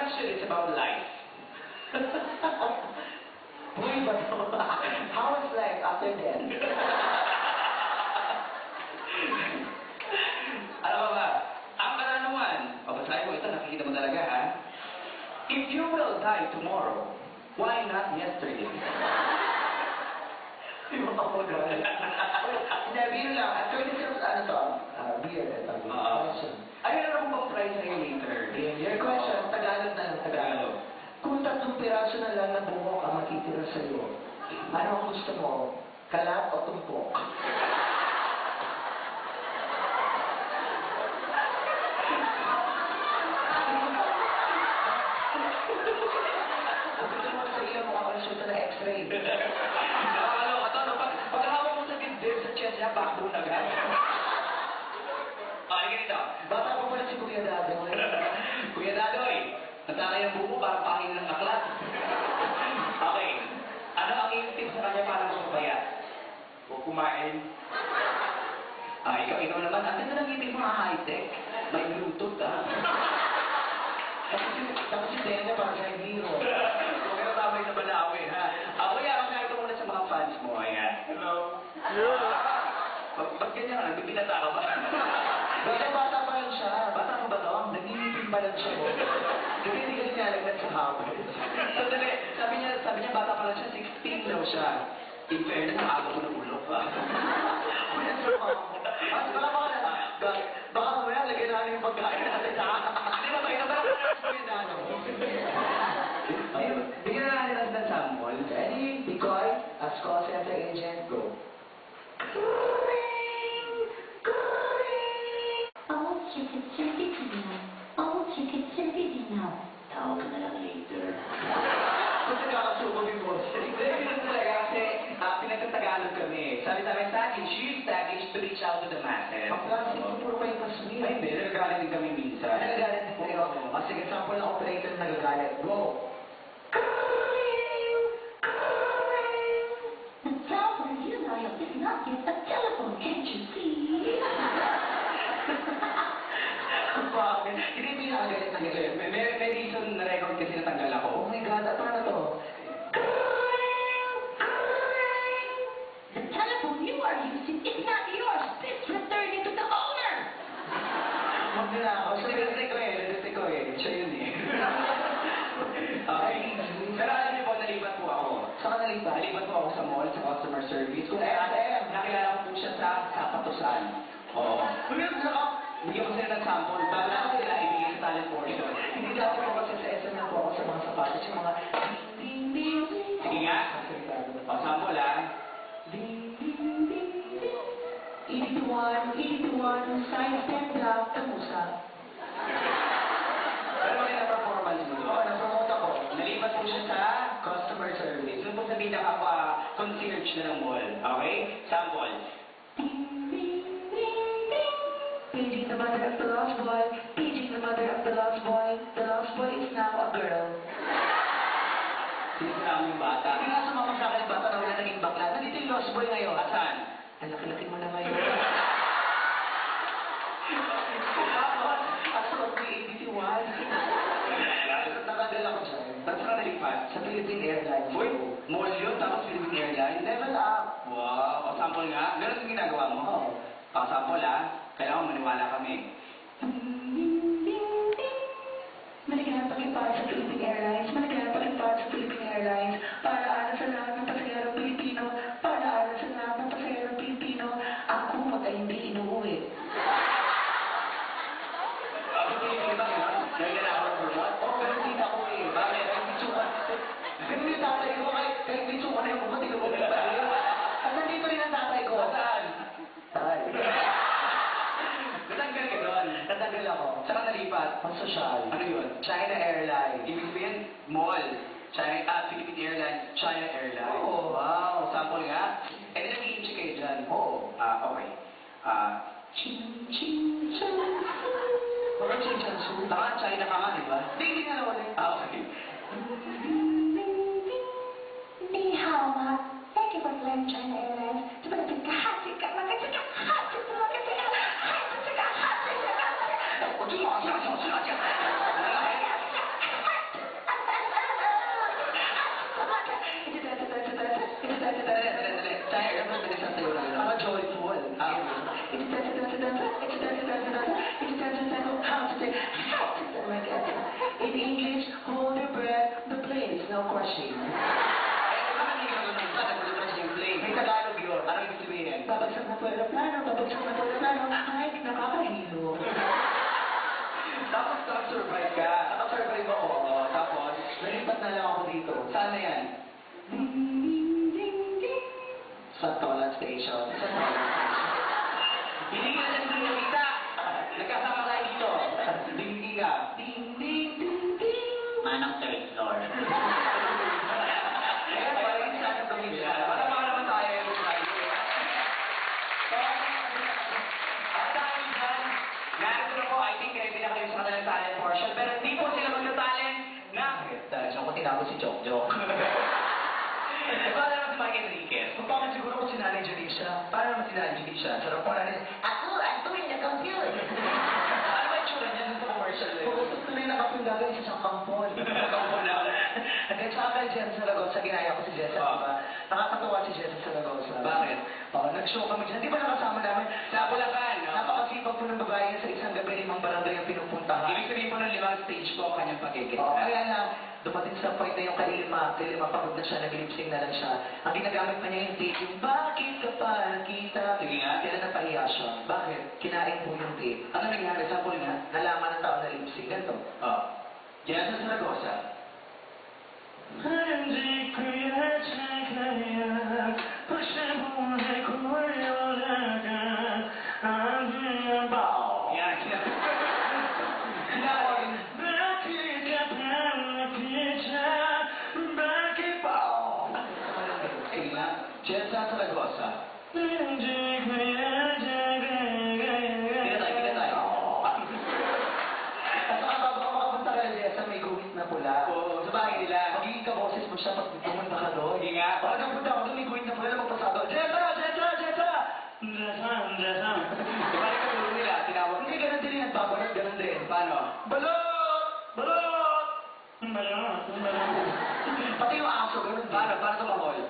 question is about life. Uy, but how is life after death? Ano ba? Ang katanungan, babasahin mo ito, nakikita mo talaga ha? If you will die tomorrow, why not yesterday? Di ba ako gano'n? Hindi, beer lang. At 26, ano to? Beer, ito. Question. Ayun na akong pang-price na yun later. Your question, Tagalog na lang, Tagalog. Kung 3 piraso na lang na bumok ang matitira sa'yo, ano ang gusto mo? Kalat o tumpok? Gusto mo sa iyo mukha konsulta na x-ray. Nakakaloka to, no? Pagkahawak mo sa dibdib sa chest niya, backbone agad. Sige dito. Bata pa pala si Kuya Dadoy. Kuya Dadoy, natakay ang buko para pangin ng aklat. Okay. Ano ang iyong tip sa kanya para magpapayat? Huwag kumain. Ikaw naman. Ang ganda ng ngipin mo, high-tech. May Bluetooth, ha? Tapos si Dene para sa hero. Kung meron tamay sa Balawi, ha? Kuya, magkakita muna sa mga fans mo. Ayan. Hello. Ba't ganyan ka? Nagbibinata ka ba? Bata pa lang siya. Bata mo ba to? Nag-iipin pa lang siya. Kasi hindi ka nilalagnan sa hapon. Sandali, sabi niya bata pa lang siya, 16 daw siya. In fairness, nakagawa ko ng ulo pa. Kuya, sa mga mo. Baka mamaya, lagyan namin yung pagkain natin sa Hindi ba, ito ba ang Kuya Dadoy? Bigyan na natin ng sample. Ready? Decoy, as call center agent, go. Tawag ka na lang later. Kasi kakasuko yung boss. Hindi, ganun talaga kasi pinagtatagalog kami. Sabi namin, Tagish, use Tagish to reach out to the masses. Ang plastic ko puro kayo pasuri. Ay, hindi. Nagagalit din kami minsan. Nagagalit din kayo. Sige, sample ng operator na nagagalit. Go! The telephone you dial is not yet a telephone, can't you see? Bakit? Hindi pinakagalit na galit. May reason na record kasi natanggal ako. Oh my God, paano to? The telephone you are using is not yours. Please return it to the owner. Huwag nila ako. Nalite ko eh. Siya yun eh. Okay. Pero alam niyo po, nalipat po ako. Saan ka nalipat? Nalipat po ako sa mall, sa customer service. Kung nakilala ko po siya sa Kapatusan. Oo. Bigyan ko sila ng sample. Bago na sila ibigay sa talent portion. Hindi dati po kasi sa SM na po ako sa mga sapatos, yung mga ding ding ding. Sige nga. Sample ah. Ding ding ding ding. 81, size 10 black, kamusa. Pero may na-performance mo. Oo, napromote ako. Nalipat po siya sa customer service. Doon po sa concierge na ng mall. Okay? Sample. Ding ding ding ding. Paging the mother of the lost boy, paging the mother of the lost boy. The lost boy is now a girl. Sino na yung bata? Hindi nga sumama sa akin bata na wala naging bakla. Nandito yung lost boy ngayon. Asan? Ang laki-laki mo na ngayon. Tapos, at sa OP81. Nakadal ako dyan. Saan ka nalipat? Sa Philippine Airlines. Uy, mall yun, tapos Philippine Airlines. Level up. Wow, sample nga. Ganun yung ginagawa mo? Oo. Sample ah. Kailangan maniwala kami. Maligayang pakipara sa Philippine Airlines. Maligayang pakipara sa Philippine Airlines. Para alam sa lahat ng pasagerong Pilipino. Para alam sa lahat ng pasagerong Pilipino. Ang kumot ay hindi inuuwi. Hindi ba yun? Nangyala ako ng robot? Oo, ganun din ako eh. Bakit? Kahit bitsuka. Ganun yung tatay ko. Kahit bitsuka na yung kumot, hindi ko ba yun? At nandito rin ang tatay ko. Saan? Tay. Natanggal ka doon. Natanggal ako. Saan ka nalipat? Ang sosyal. Ano yun? China Airlines. Ibig sabihin, mall. Philippine Airlines, China Airlines. Oo. Wow, sample nga. Eh, di nag-i-inchi kayo dyan. Oo. Okay. Ching, ching, ching. Mga ching, ching, ching. Tama, China ka nga, di ba? Hindi nga naman eh. Okay. 你好吗 ？Thank you for flying China Airlines. 这个哈这个那个这个哈这个那个这个哈这个哈这个。我最好想讲。po aeroplano, babagsak na po aeroplano, ay, nakakahilo. Tapos nakasurvive ka. Nakasurvive ako. Oh, tapos, nalipat na lang ako dito. Saan na yan? Ding, ding, ding, ding. Sa Tolan Station. Sa Tolan Station. Hindi ka na hindi nakita. Nagkasama tayo dito. Ding ka. Ding, ding, ding, ding. Manang third floor. Kaya parang isa sa pamilya. Wala pa naman tayo yung Friday. At dahil dyan, narito na po, I think ready na kayo sa kanilang talent portion. Pero hindi po sila magna-talent na... Dahil siya ko tinapos si Jok Jok. Ito naman si Mike Enriquez. Kung bakit siguro ko si Nanay Janisha. Para naman si Nanay Janisha. Sarap po natin. Ako yung nag-compute. Ano ba yung tsura niya sa commercial? Pagusap tuloy na kapag gagawin sa isang kampon. Kampon na. At then, saka kay Jessa Saragosa, ginaya ko si Jessa, diba? Nakakatawa si Jessa Saragosa. Bakit? Nag-show kami dyan. Di ba nakasama namin? Sa Bulacan, no? Napakasipag po ng babae sa isang gabi, 5 barangay ang pinupuntahan. Ibig sabihin po ng 5 stage po ang kanyang pagiging. Kaya lang, dumating sa point na yung kay Ilma pagod na siya, nag-lip-sync na lang siya. Ang ginagamit pa niya yung tape, yung bakit ka pa nakita? Sige nga. Kaya napahiya siya. Bakit? Kinain po yung tape. Ano nangyari? Sample nga. Nalaman ng tao na lip-sync. Ganito. Oh. Jessa Saragosa. Hindi ko kaya pagsabuhay ko yun ang bao. Yan. Bakit ka pa nakita? Bakit bao? Sige nga. Jessa Saragosa. Hindi ko Pinatay, pinatay. At saka bago ka makapunta kay Jessa, may guhit na pula. Oo, sa bahay nila. Magiging kaboses mo siya pag pumunta ka doon. Sige nga. Pag napunta ako doon, may guhit na pula na magpasado. Jessa! Jessa! Jessa! Jessa! Jessa! Ibalik ka tuloy nila. Tinawag. Hindi ganun din yung nagbabalot, ganun din. Paano? Balot! Balot! Balot! Balot! Pati yung aso, ganun din. Paano? Paano tumahol?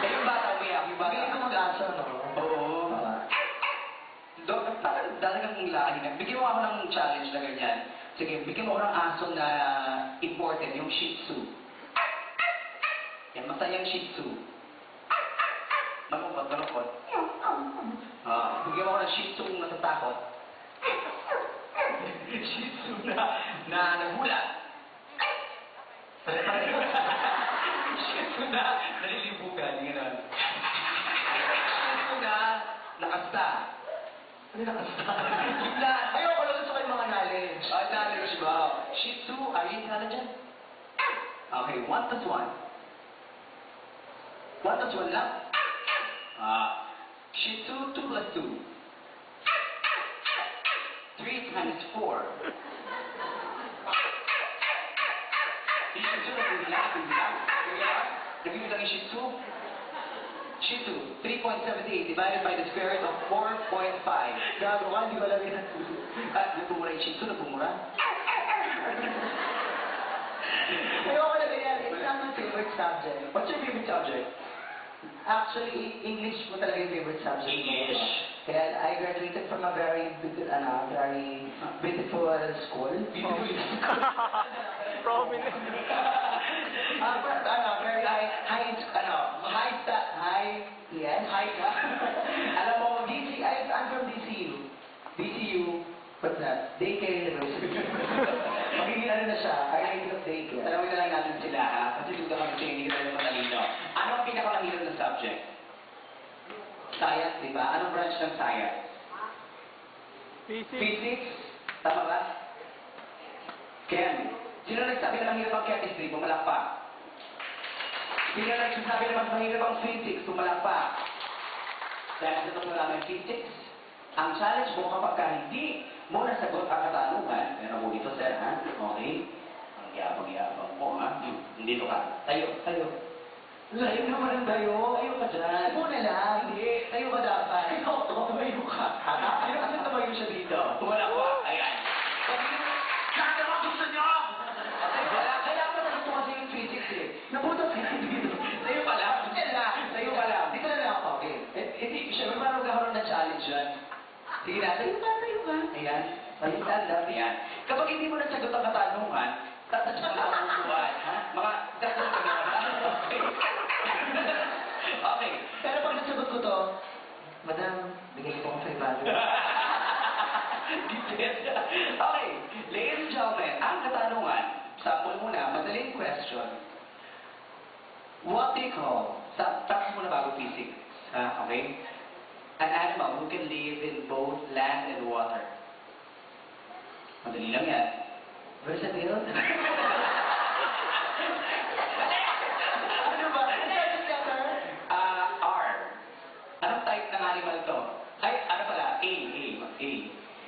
Eh, yung bata umiyak. Yung bata. Magaling ka mag-aso, no? Oo. Dok, parang talagang hilaan na. Bigyan mo ako ng challenge na ganyan. Sige, bigyan mo ako ng aso na imported, yung Shih Tzu. Yan, masayang Shih Tzu. Malungkot, malungkot. Bigyan mo ako ng Shih Tzu natatakot. Shih Tzu na nagulat. Shih Tzu na nalilibugan, gano'n. Shih Tzu na nakasta. Ano nakasta? Yung lahat. Ayoko lang sa kayo mga knowledge. Knowledge ba? Shih Tzu, are you intelligent? Okay, 1 plus 1. 1 plus 1 lang? Shih Tzu, 2 plus 2. 3 times 4. Yung Shih Tzu, nagbibilang, nagbibilang. Nagbibilang yung Shih Tzu. Shih Tzu, 3.78 divided by the square root of 4.5. Gago ka, hindi ko alam yun. Nagpumura yung Shih Tzu, nagpumura. Ayoko na ganyan. It's not my favorite subject. What's your favorite subject? Actually, English po talaga yung favorite subject. ko. English. Kaya I graduated from a very beautiful school. Beautiful. Prominent. Very high ka. Alam mo, I'm from DCU. DCU, what's that? Daycare University. Magiging ano na siya, I of daycare. Tanawin na lang natin sila, ha? Kasi duda kami sila, hindi ka talaga matalino. Ano ang pinakamahirap na subject? Science, di ba? Anong branch ng science? Physics. Physics? Tama ba? Ken, sino nagsabi na mahirap ang chemistry? Pumalakpak. Sino nagsasabi na mas mahirap ang physics? Pumalakpak. Dahil sa itong maraming physics, ang challenge mo kapag ka hindi mo nasagot ang katanungan, meron mo dito, sir, ha? Okay? Ang yabang-yabang mo, ha? Dito ka. Tayo, tayo. Layo naman ang tayo. Tayo ka dyan. Muna lang. Hindi. Tayo ka dapat. Ikaw, tumayo ka. Ano kasi tumayo siya dito? Pumalakpak. Ayan. Kaya naman gusto niyo! Kaya pa nagusto kasi yung physics, eh. Nabutas ka dito. Sa'yo pa lang. Sa'yo pa lang. Dito na lang ako. Okay. Hindi, syempre parang magkakaroon ng challenge yan. Sige na, tayo ka, tayo ka. Ayan. Tayo stand up, ayan. Kapag hindi mo nasagot ang katanungan, tatadya mo lang ang buwan, ha? Mga, tatadya mo lang. Okay. Okay. Pero pag nasagot ko to, Madam, bigay ko ang 500. Gipit. Okay. Ladies and gentlemen, ang katanungan, sample muna, madaling question. What do you call, tapos muna bago physics, ha? Okay? An animal who can live in both land and water. Madali lang yan. Versatile? Ano ba? R. Anong type ng animal to? Ay, ano pala? A.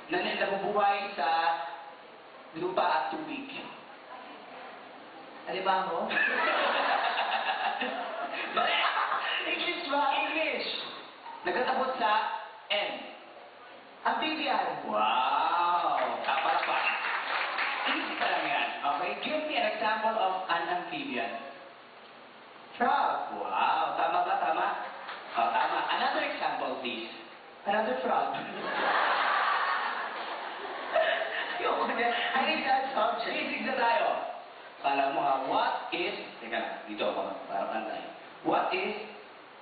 Na nabubuhay sa lupa at tubig. Alimango? Mali! English ba? English! Nagtatapos sa N. Amphibian? Wow! Kapal pa. Easy pa lang yan. Okay? Give me an example of an amphibian. Frog? Wow! Tama ba? Tama? Oh, tama. Another example, please. Another frog? Ayoko na. I need that subject. Physics na tayo. Kala mo ha, what is... Teka lang, dito ako. Parang antay. What is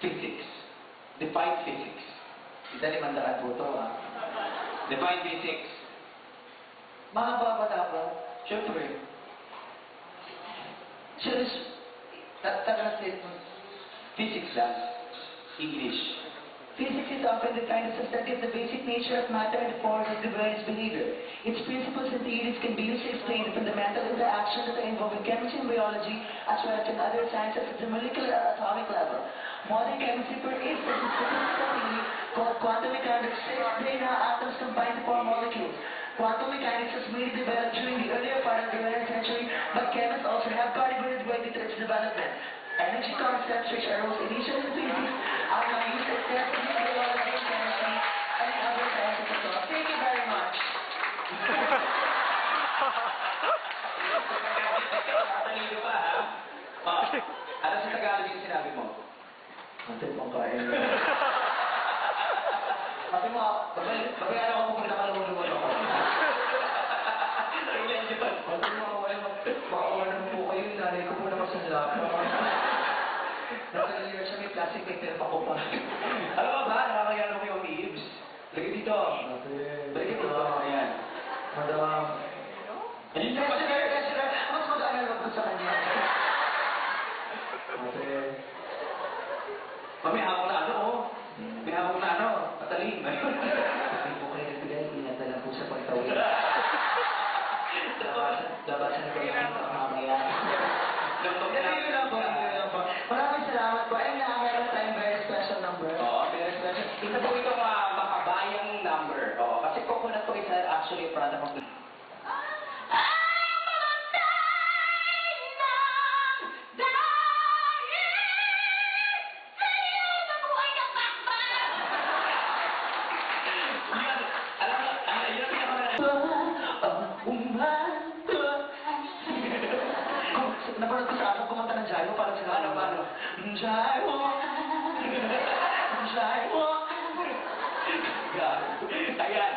physics? Define physics. Isa 500 po to, ha? Define physics. Mahaba ba dapat? Siyempre. Translate mo. Physics lang. English. Physics is often defined as a study of the basic nature of matter and the force of the world's behavior. Its principles and theories can be used to explain the fundamental interactions that are involved in chemistry and biology, as well as in other sciences at the molecular or atomic level. Modern chemistry, for instance, is statistical theory called quantum mechanics to explain how atoms combine to form molecules. Quantum mechanics was mainly developed during the earlier part of the 20th century, but chemists also have contributed greatly to its development. Energy concepts, which arose initially in physics, are now used extensively in biology and chemistry and in other sciences as well. Thank you very much. Talino pa, ha? Oh, ano sa Tagalog yung sinabi mo? Antin pang kain. Sabi mo, babayaran ako kung nakalunod ako. Ilan yun? Antin mo, makawalan po kayo, nanay ko po naman sa lapa. Nasa siya may plastic paper pa ko pa. Alam mo ba, nakakayaan mo yung umiibs. Lagi dito. Lagi dito. Ayan. Madam. Ayun Yes, yung sir, yes, sir. Mas mag-aaral ako sa kanya. May hawak na ano, oh. May hawak na ano. Patalim. Hindi po kayo nagbigay, ingat na lang po sa pagtawid. Labasan ko lang ito mamaya. Ganun lang po. Maraming salamat po. Ayun nga, meron tayong very special number. Oo, very special. Isa po itong makabayang number. Oo, kasi coconut po is actually a product of the... Yan, alam mo, yun ang Napanood ko sa akin kumanta ng Jaiwo, parang sila. Paano? Jaiwo! Jaiwo! Ayan.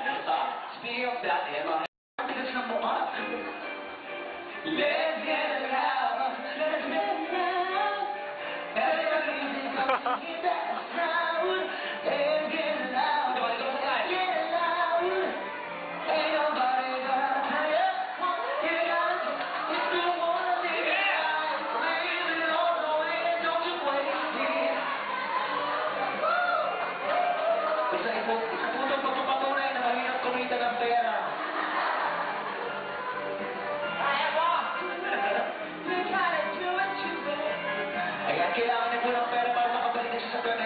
Speaking of that, ayan mga... Ang tigas ng mukha. Let's get it out! Let's get it out. Everybody's gonna get that sound. Let's get it out. Diba, dito sa tayo? Get it out. Ain't nobody gonna tell you what you gotta do. If you wanna live it out, live it all the way. Don't you waste it. Isa po itong pagpapatunay na mahirap kumita ng pera. You gotta do what you will. Ayan, kailangan niyo po ng pera para makabalik siya sa pera.